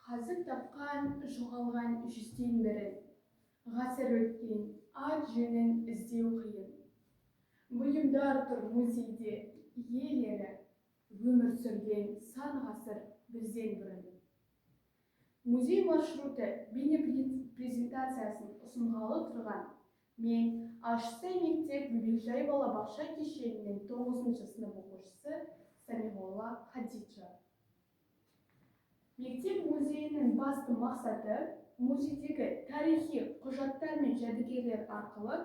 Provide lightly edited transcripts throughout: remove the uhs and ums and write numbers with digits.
Қазір тапқан жоғалған жүзден бірін, ғасыр өткен ат жөнін іздеу қиын. Бұйымдар тұр музейде иелері, өмір сүрген сан ғасыр бізден бұрын. Музей маршруты бейне-презентациясын ұсынғалы тұрған мен Ашсай мектеп бөбекжай балабақша кешенінің 9-шы сынып оқушысы Самиғолла Хадиджа. Мектеп музейінің басты мақсаты музейдегі тарихи құжаттар мен жәдігерлер арқылы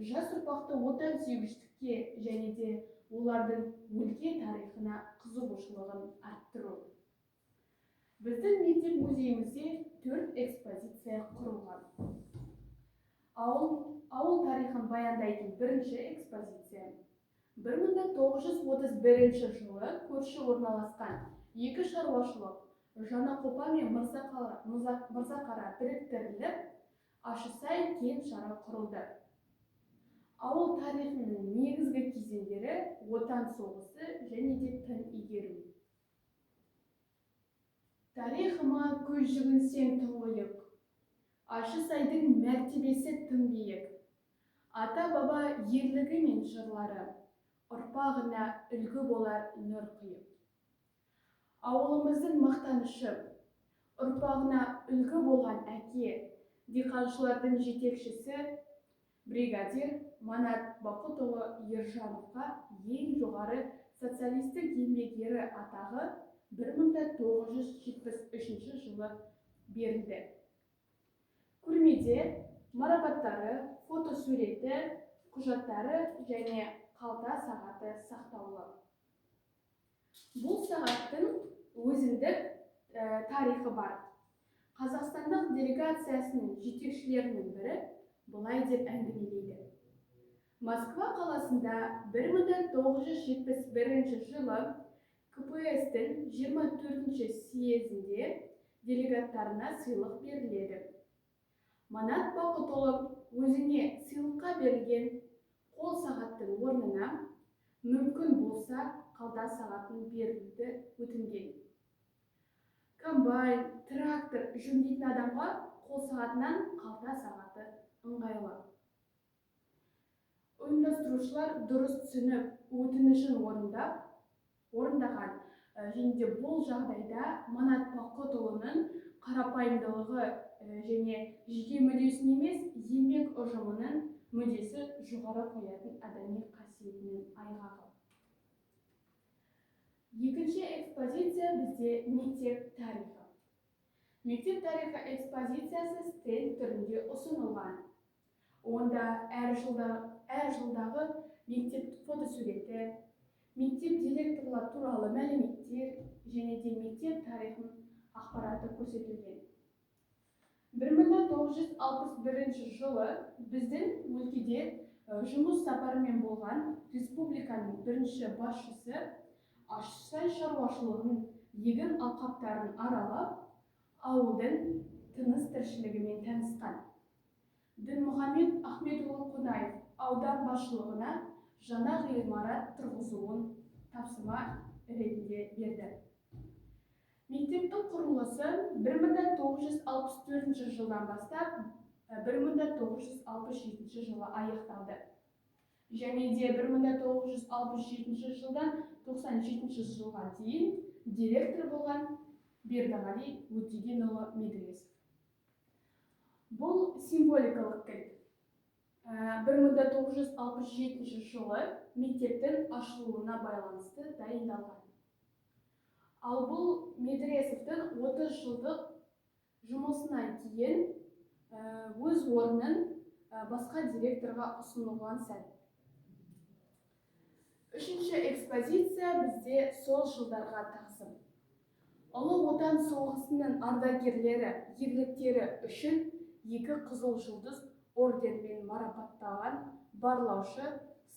жас ұрпақты отансүйгіштікке және де олардың өлке тарихына қызығушылығын арттыру. Біздің мектеп музейімізде 4 экспозиция құрылған. Ауыл тарихын баяндайтын бірінші экспозиция 1931 жылы көрші орналасқан екі шаруашылық Жаңақопа мен Мырзақара біріктіріліп, Ашсай кен шары құрылды. Ауыл тарихының негізгі кезеңдері отан соғысы және де тың игеру. Тарихыма көз жүгінсең тұңғиық, Ашсайдың мәртебесі тым биік. Ата-баба ерлігі мен жырлары, ұрпағына үлгі болар нұр құйып. Ауылымыздың мақтанышы, ұрпағына үлгі болған әке, диқаншылардың жетекшісі, бригадир Манат Бақытұлы Ержановқа ең жоғары социалистік еңбек ері атағы 1973 жылы берілді. Көрмеде марапаттары, фотосуреті, құжаттары және қалта сағаты сақтаулы. Бұл сағаттың өзіндік тарихы бар. Қазақстандық делегациясының жетекшілерінің бірі бұлай деп әңгімелейді. Москва қаласында 1971 жылы КПС-тің 24-ші съезінде делегаттарына сыйлық беріледі. Манат Бақытұлы өзіне сыйлыққа берілген қол сағаттың орнына мүмкін болса қалта сағатын беруді өтінген. Комбайн, трактор жөндейтін адамға қол сағатынан қалта сағаты ыңғайлы. Ұйымдастырушылар дұрыс түсініп өтінішін орындаған және де бұл жағдайда Манат Бақытұлының қарапайымдылығы және жеке мүддесін емес, еңбек ұжымының мүддесі жоғары қоятын адами қасиетінің айғағы. Екінші экспозиция бізде мектеп тарихы. Мектеп тарихы экспозициясы стенд түрінде ұсынылған. Онда әр жылдағы мектеп фотосуреті, мектеп директорлар туралы мәліметтер және де мектеп тарихын ақпараты көрсетілген. 1961 жылы біздің өлкеде жұмыс сапарымен болған республиканың бірінші басшысы Ашсай шаруашылығының егін алқаптарын аралап, ауылдың тыныс тіршілігімен танысқан. Дінмұхамед Ахметұлы Қонаев аудан басшылығына жаңа ғимарат тұрғызуын тапсырма ретінде берді. Мектептің құрылысы 1964 жылдан бастап 1967 жылы аяқталды. Және де 1967 жылдан 97 жылға дейін директор болған Бердіғали Өтегенұлы Медресов. Бұл символикалық кілт. 1967 жылы мектептің ашылуына байланысты дайындалған. Ал бұл Медресовтың 30 жылдық жұмысынан кейін өз орнын басқа директорға ұсынылған сәт. Үшінші экспозиция бізде сол жылдарға тағзым. Ұлы отан соғысының ардагерлері ерліктері үшін 2 қызыл жұлдыз орденмен марапатталған барлаушы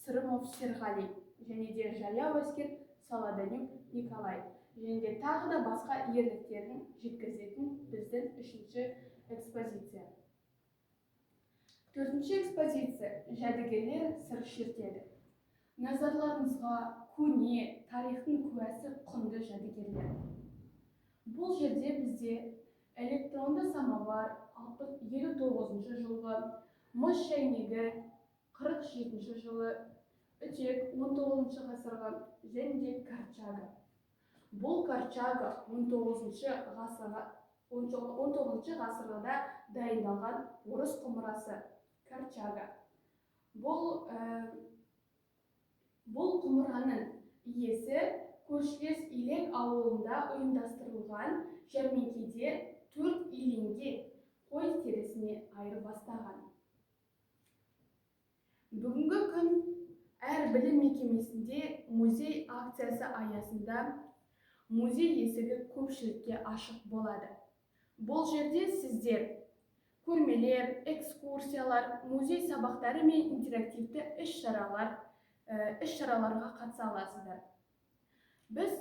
Сырымов Серғали және де жаяу әскер Солодонюк Николай және де тағы да басқа ерліктерін жеткізетін біздің үшінші экспозиция. Төртінші экспозиция жәдігерлер сыр шертеді. Назарларыңызға көне тарихтың куәсі құнды жәдігерлер. Бұл жерде бізде электронды самовар 59 жылғы, мыс шәйнегі 47 жылы, үтек 19 ғасырға және корчага. Бұл корчага 19 ғасырда дайындалған орыс құмырасы корчага. Бұл құмыраның иесі көршілес Илек ауылында ұйымдастырылған жәрмеңкеде 4 иленге қой терісіне айырбастаған. Бүгінгі күн әр білім мекемесінде музей акциясы аясында музей есігі көпшілікке ашық болады. Бұл жерде сіздер көрмелер, экскурсиялар, музей сабақтары мен интерактивті іс-шараларға қатыса аласыздар. Біз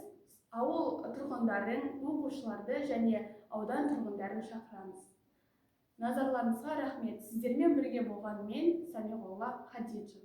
ауыл тұрғындарын, оқушыларды және аудан тұрғындарын шақырамыз. Назарларыңызға рахмет. Сіздермен бірге болған мен Самиғолла Хадиджа.